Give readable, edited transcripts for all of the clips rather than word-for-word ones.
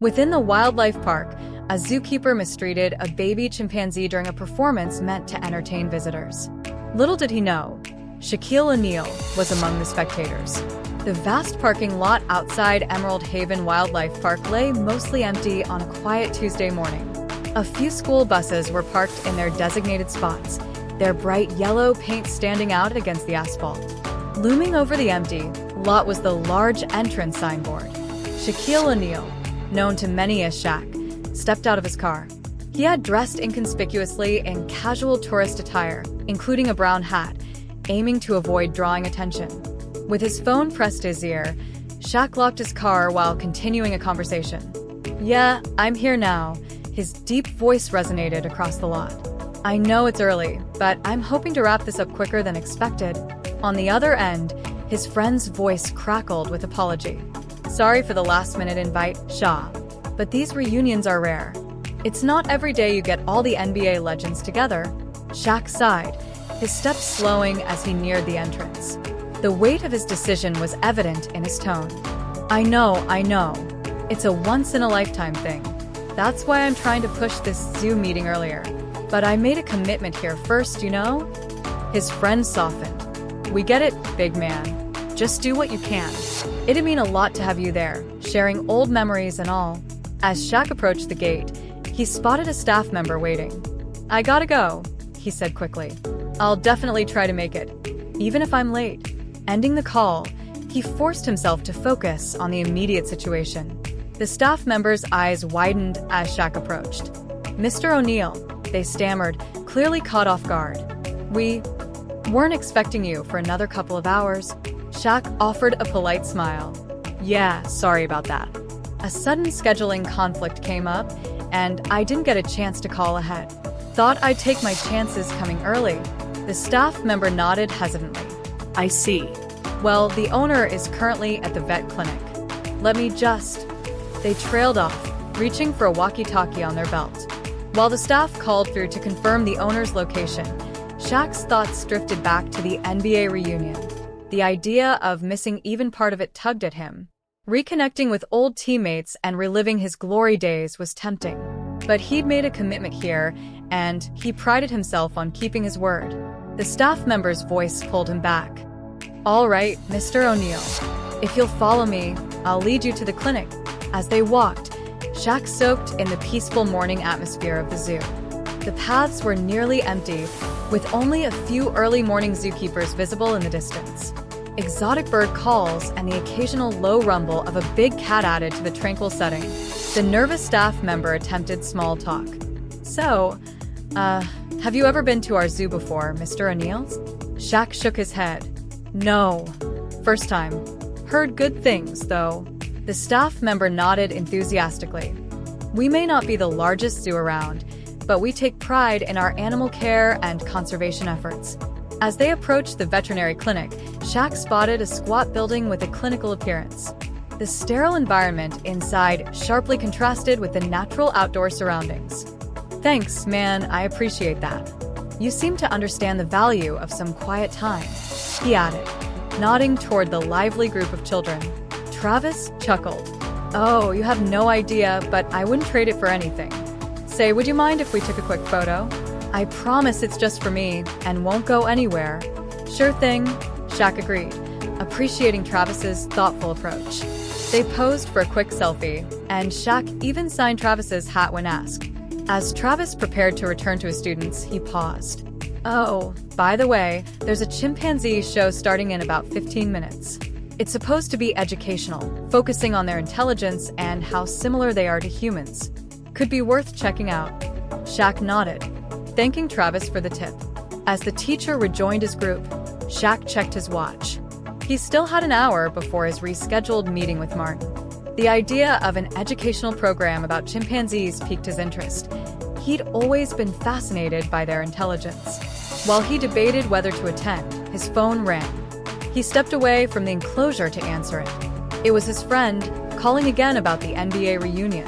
Within the wildlife park, a zookeeper mistreated a baby chimpanzee during a performance meant to entertain visitors. Little did he know, Shaquille O'Neal was among the spectators. The vast parking lot outside Emerald Haven Wildlife Park lay mostly empty on a quiet Tuesday morning. A few school buses were parked in their designated spots, their bright yellow paint standing out against the asphalt. Looming over the empty lot was the large entrance signboard. Shaquille O'Neal, known to many as Shaq, stepped out of his car. He had dressed inconspicuously in casual tourist attire, including a brown hat, aiming to avoid drawing attention. With his phone pressed to his ear, Shaq locked his car while continuing a conversation. "Yeah, I'm here now." His deep voice resonated across the lot. "I know it's early, but I'm hoping to wrap this up quicker than expected." On the other end, his friend's voice crackled with apology. "Sorry for the last-minute invite, Shaw, but these reunions are rare. It's not every day you get all the NBA legends together." Shaq sighed, his steps slowing as he neared the entrance. The weight of his decision was evident in his tone. I know. It's a once-in-a-lifetime thing. That's why I'm trying to push this zoo meeting earlier. But I made a commitment here first, you know?" His friend softened. "We get it, big man. Just do what you can. It'd mean a lot to have you there, sharing old memories and all." As Shaq approached the gate, he spotted a staff member waiting. "I gotta go," he said quickly. "I'll definitely try to make it, even if I'm late." Ending the call, he forced himself to focus on the immediate situation. The staff member's eyes widened as Shaq approached. "Mr. O'Neal," they stammered, clearly caught off guard. "We weren't expecting you for another couple of hours." Shaq offered a polite smile. "Yeah, sorry about that. A sudden scheduling conflict came up, and I didn't get a chance to call ahead. Thought I'd take my chances coming early." The staff member nodded hesitantly. "I see. Well, the owner is currently at the vet clinic. Let me just..." They trailed off, reaching for a walkie-talkie on their belt. While the staff called through to confirm the owner's location, Shaq's thoughts drifted back to the NBA reunion. The idea of missing even part of it tugged at him. Reconnecting with old teammates and reliving his glory days was tempting. But he'd made a commitment here, and he prided himself on keeping his word. The staff member's voice pulled him back. "All right, Mr. O'Neal. If you'll follow me, I'll lead you to the clinic." As they walked, Shaq soaked in the peaceful morning atmosphere of the zoo. The paths were nearly empty, with only a few early morning zookeepers visible in the distance. Exotic bird calls and the occasional low rumble of a big cat added to the tranquil setting. The nervous staff member attempted small talk. "So, have you ever been to our zoo before, Mr. O'Neal?" Shaq shook his head. "No. First time. Heard good things, though." The staff member nodded enthusiastically. "We may not be the largest zoo around, but we take pride in our animal care and conservation efforts." As they approached the veterinary clinic, Shaq spotted a squat building with a clinical appearance. The sterile environment inside sharply contrasted with the natural outdoor surroundings. "Thanks, man, I appreciate that. You seem to understand the value of some quiet time," he added, nodding toward the lively group of children. Travis chuckled. "Oh, you have no idea, but I wouldn't trade it for anything. Say, would you mind if we took a quick photo? I promise it's just for me and won't go anywhere." "Sure thing," Shaq agreed, appreciating Travis's thoughtful approach. They posed for a quick selfie, and Shaq even signed Travis's hat when asked. As Travis prepared to return to his students, he paused. "Oh, by the way, there's a chimpanzee show starting in about 15 minutes. It's supposed to be educational, focusing on their intelligence and how similar they are to humans. Could be worth checking out." Shaq nodded, thanking Travis for the tip. As the teacher rejoined his group, Shaq checked his watch. He still had an hour before his rescheduled meeting with Martin. The idea of an educational program about chimpanzees piqued his interest. He'd always been fascinated by their intelligence. While he debated whether to attend, his phone rang. He stepped away from the enclosure to answer it. It was his friend, calling again about the NBA reunion.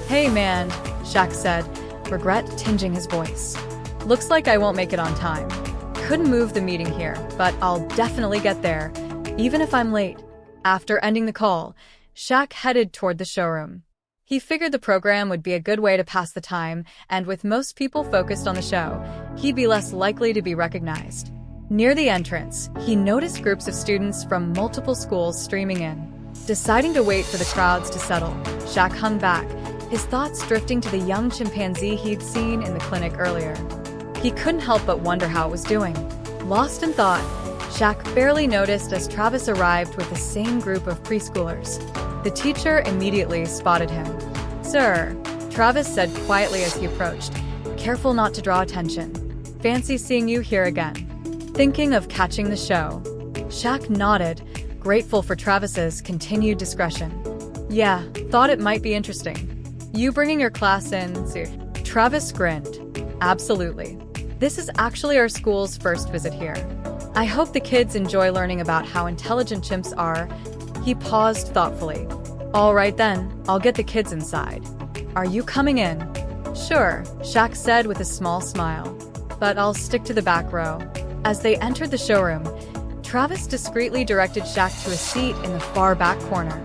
"Hey man," Shaq said, regret tinging his voice. "Looks like I won't make it on time. Couldn't move the meeting here, but I'll definitely get there, even if I'm late." After ending the call, Shaq headed toward the showroom. He figured the program would be a good way to pass the time, and with most people focused on the show, he'd be less likely to be recognized. Near the entrance, he noticed groups of students from multiple schools streaming in. Deciding to wait for the crowds to settle, Shaq hung back, his thoughts drifting to the young chimpanzee he'd seen in the clinic earlier. He couldn't help but wonder how it was doing. Lost in thought, Shaq barely noticed as Travis arrived with the same group of preschoolers. The teacher immediately spotted him. "Sir," Travis said quietly as he approached, "careful not to draw attention. Fancy seeing you here again. Thinking of catching the show?" Shaq nodded, grateful for Travis's continued discretion. "Yeah, thought it might be interesting. You bringing your class in, sir?" Travis grinned. "Absolutely. This is actually our school's first visit here. I hope the kids enjoy learning about how intelligent chimps are." He paused thoughtfully. "All right then, I'll get the kids inside. Are you coming in?" "Sure," Shaq said with a small smile. "But I'll stick to the back row." As they entered the showroom, Travis discreetly directed Shaq to a seat in the far back corner.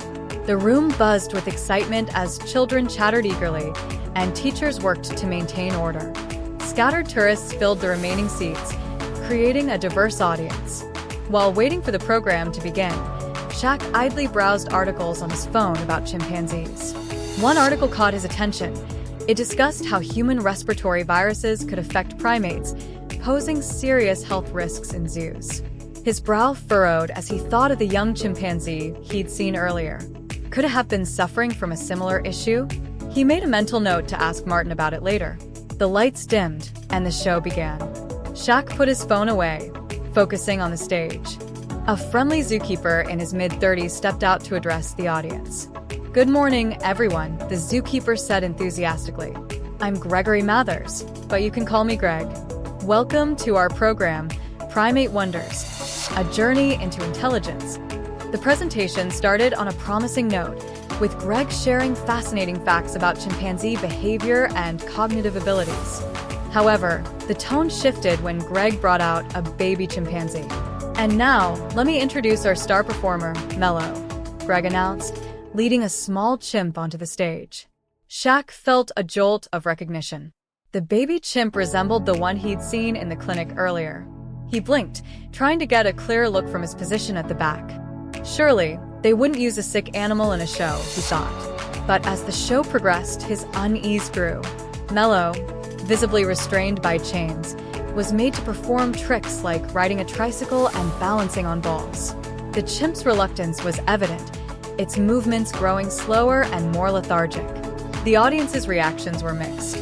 The room buzzed with excitement as children chattered eagerly, and teachers worked to maintain order. Scattered tourists filled the remaining seats, creating a diverse audience. While waiting for the program to begin, Shaq idly browsed articles on his phone about chimpanzees. One article caught his attention. It discussed how human respiratory viruses could affect primates, posing serious health risks in zoos. His brow furrowed as he thought of the young chimpanzee he'd seen earlier. Could it have been suffering from a similar issue? He made a mental note to ask Martin about it later. The lights dimmed, and the show began. Shaq put his phone away, focusing on the stage. A friendly zookeeper in his mid-30s stepped out to address the audience. "Good morning, everyone," the zookeeper said enthusiastically. "I'm Gregory Mathers, but you can call me Greg. Welcome to our program, Primate Wonders, a journey into intelligence." The presentation started on a promising note, with Greg sharing fascinating facts about chimpanzee behavior and cognitive abilities. However, the tone shifted when Greg brought out a baby chimpanzee. "And now, let me introduce our star performer, Mello," Greg announced, leading a small chimp onto the stage. Shaq felt a jolt of recognition. The baby chimp resembled the one he'd seen in the clinic earlier. He blinked, trying to get a clear look from his position at the back. Surely, they wouldn't use a sick animal in a show, he thought. But as the show progressed, his unease grew. Mello, visibly restrained by chains, was made to perform tricks like riding a tricycle and balancing on balls. The chimp's reluctance was evident, its movements growing slower and more lethargic. The audience's reactions were mixed.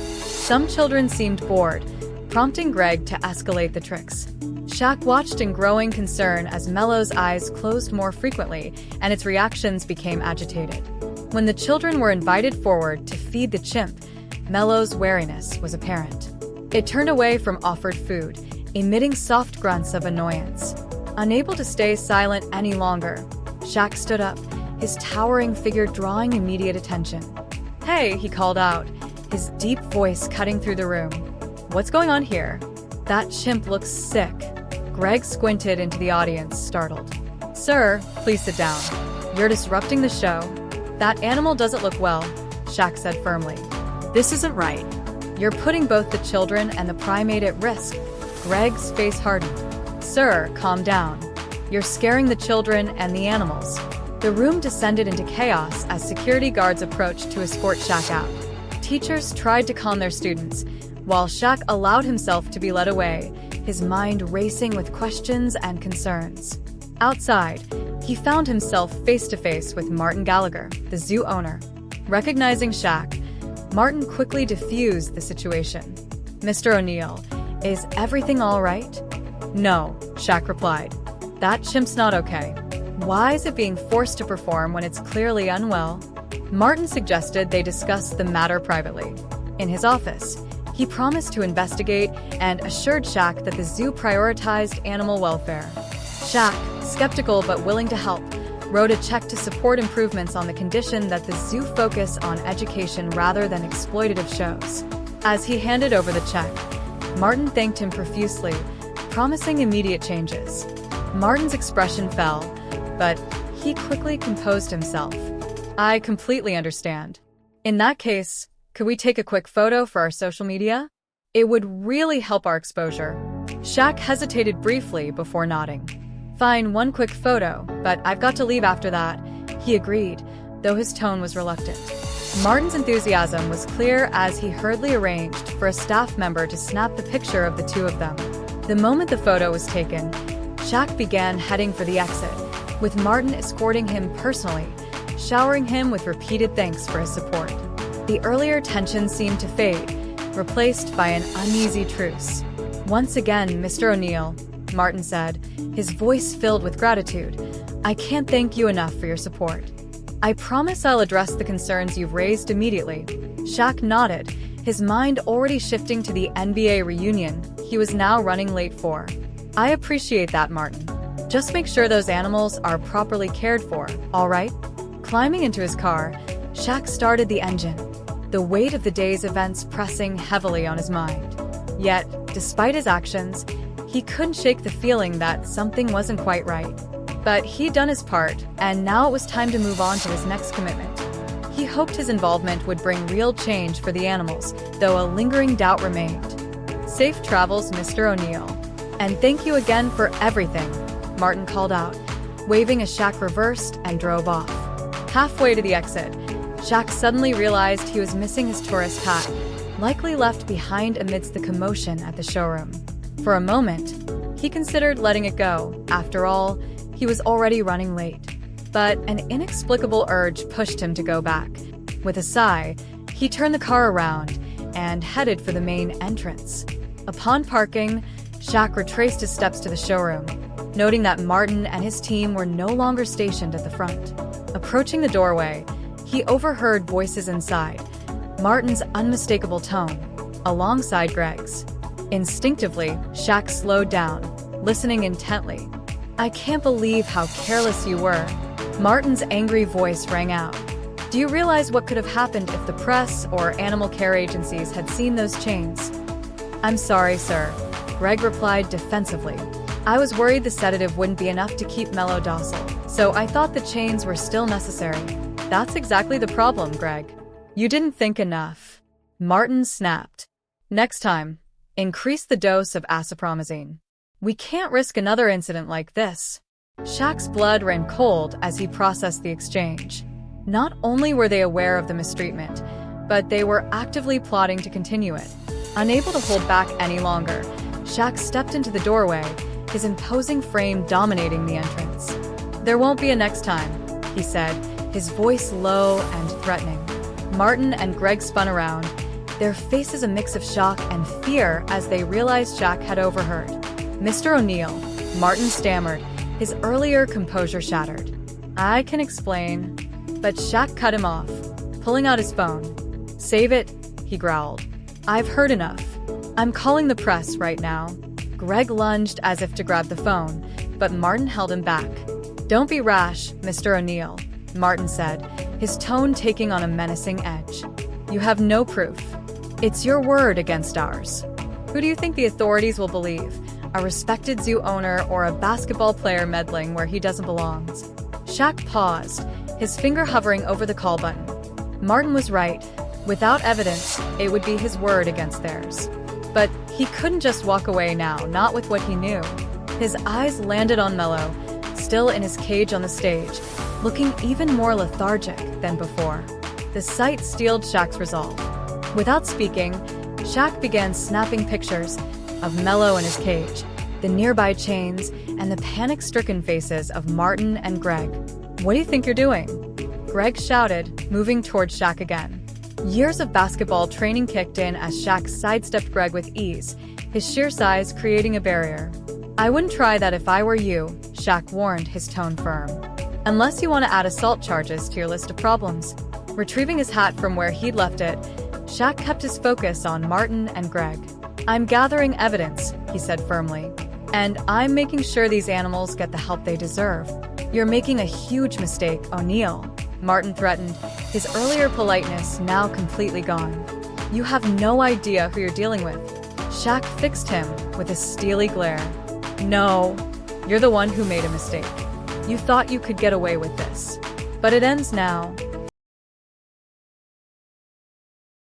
Some children seemed bored, prompting Greg to escalate the tricks. Shaq watched in growing concern as Mello's eyes closed more frequently and its reactions became agitated. When the children were invited forward to feed the chimp, Mello's wariness was apparent. It turned away from offered food, emitting soft grunts of annoyance. Unable to stay silent any longer, Shaq stood up, his towering figure drawing immediate attention. "Hey," he called out, his deep voice cutting through the room. "What's going on here? That chimp looks sick." Greg squinted into the audience, startled. "Sir, please sit down. You're disrupting the show." "That animal doesn't look well," Shaq said firmly. "This isn't right. You're putting both the children and the primate at risk." Greg's face hardened. "Sir, calm down. You're scaring the children and the animals." The room descended into chaos as security guards approached to escort Shaq out. Teachers tried to calm their students, while Shaq allowed himself to be led away, his mind racing with questions and concerns. Outside, he found himself face-to-face with Martin Gallagher, the zoo owner. Recognizing Shaq, Martin quickly diffused the situation. "Mr. O'Neill, is everything all right?" "No," Shaq replied. "That chimp's not okay." "Why is it being forced to perform when it's clearly unwell?" Martin suggested they discuss the matter privately. In his office, he promised to investigate and assured Shaq that the zoo prioritized animal welfare. Shaq, skeptical but willing to help, wrote a check to support improvements on the condition that the zoo focus on education rather than exploitative shows. As he handed over the check, Martin thanked him profusely, promising immediate changes. Martin's expression fell, but he quickly composed himself. "I completely understand. In that case, could we take a quick photo for our social media? It would really help our exposure. Shaq hesitated briefly before nodding. Fine, one quick photo, but I've got to leave after that, he agreed, though his tone was reluctant. Martin's enthusiasm was clear as he hurriedly arranged for a staff member to snap the picture of the two of them. The moment the photo was taken, Shaq began heading for the exit, with Martin escorting him personally, showering him with repeated thanks for his support. The earlier tension seemed to fade, replaced by an uneasy truce. "Once again, Mr. O'Neill," Martin said, his voice filled with gratitude, "I can't thank you enough for your support. I promise I'll address the concerns you've raised immediately." Shaq nodded, his mind already shifting to the NBA reunion he was now running late for. "I appreciate that, Martin. Just make sure those animals are properly cared for, all right?" Climbing into his car, Shaq started the engine, the weight of the day's events pressing heavily on his mind. Yet, despite his actions, he couldn't shake the feeling that something wasn't quite right. But he'd done his part, and now it was time to move on to his next commitment. He hoped his involvement would bring real change for the animals, though a lingering doubt remained. "Safe travels, Mr. O'Neill. And thank you again for everything," Martin called out, waving as Shaq reversed and drove off. Halfway to the exit, Shaq suddenly realized he was missing his tourist hat, likely left behind amidst the commotion at the showroom. For a moment, he considered letting it go. After all, he was already running late. But an inexplicable urge pushed him to go back. With a sigh, he turned the car around and headed for the main entrance. Upon parking, Shaq retraced his steps to the showroom, noting that Martin and his team were no longer stationed at the front. Approaching the doorway, he overheard voices inside, Martin's unmistakable tone, alongside Greg's. Instinctively, Shaq slowed down, listening intently. "I can't believe how careless you were," Martin's angry voice rang out. "Do you realize what could have happened if the press or animal care agencies had seen those chains?" "I'm sorry, sir," Greg replied defensively. "I was worried the sedative wouldn't be enough to keep Mello docile, so I thought the chains were still necessary." "That's exactly the problem, Greg. You didn't think enough," Martin snapped. "Next time, increase the dose of acipromazine. We can't risk another incident like this." Shaq's blood ran cold as he processed the exchange. Not only were they aware of the mistreatment, but they were actively plotting to continue it. Unable to hold back any longer, Shaq stepped into the doorway, his imposing frame dominating the entrance. "There won't be a next time," he said, his voice low and threatening. Martin and Greg spun around, their faces a mix of shock and fear as they realized Shaq had overheard. "Mr. O'Neill," Martin stammered, his earlier composure shattered. "I can explain," but Shaq cut him off, pulling out his phone. "Save it," he growled. "I've heard enough. I'm calling the press right now." Greg lunged as if to grab the phone, but Martin held him back. "Don't be rash, Mr. O'Neill," Martin said, his tone taking on a menacing edge. "You have no proof. It's your word against ours. Who do you think the authorities will believe? A respected zoo owner or a basketball player meddling where he doesn't belong?" Shaq paused, his finger hovering over the call button. Martin was right. Without evidence, it would be his word against theirs. But he couldn't just walk away now, not with what he knew. His eyes landed on Mello, still in his cage on the stage, looking even more lethargic than before. The sight steeled Shaq's resolve. Without speaking, Shaq began snapping pictures of Mello in his cage, the nearby chains, and the panic-stricken faces of Martin and Greg. "What do you think you're doing?" Greg shouted, moving toward Shaq again. Years of basketball training kicked in as Shaq sidestepped Greg with ease, his sheer size creating a barrier. "I wouldn't try that if I were you," Shaq warned, his tone firm. "Unless you want to add assault charges to your list of problems." Retrieving his hat from where he'd left it, Shaq kept his focus on Martin and Greg. "I'm gathering evidence," he said firmly, "and I'm making sure these animals get the help they deserve." "You're making a huge mistake, O'Neill," Martin threatened, his earlier politeness now completely gone. "You have no idea who you're dealing with." Shaq fixed him with a steely glare. "No, you're the one who made a mistake. You thought you could get away with this. But it ends now."